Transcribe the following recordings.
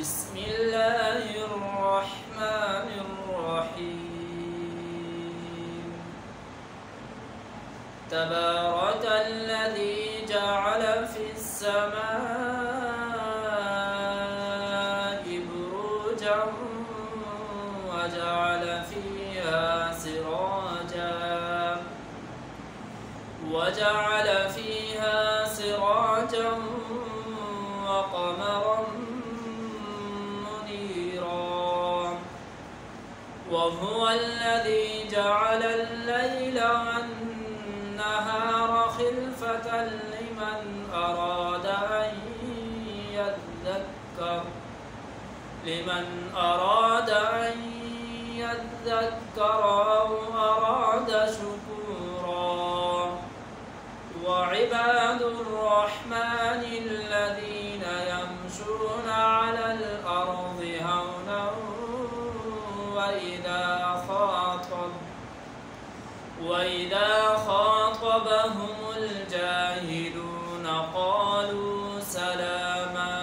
بسم الله الرحمن الرحيم. تبارك الذي جعل في السماء بروجا وجعل فيها سراجا وقمرا منيرا. وهو الذي جعل الليل والنهار خلفة لمن أراد أن يذكر أو أراد شكورا. وعباد الرحمن الذين يمشون على الأرض هونا وإذا خاطبهم الجاهلون قالوا سلاما.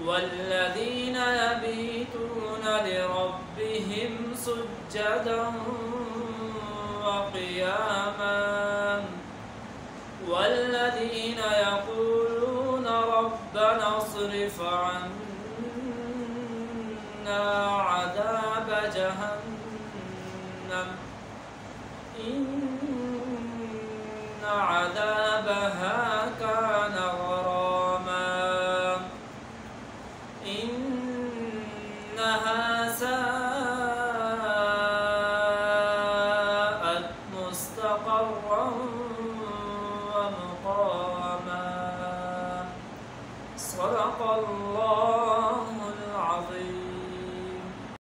والذين يبيتون لربهم سجدا وقياما. والذين يقولون ربنا اصرف عنا عذاب جهنم إن عذابها كان غراما إنها ساءت مستقرا ومقاما. صدق الله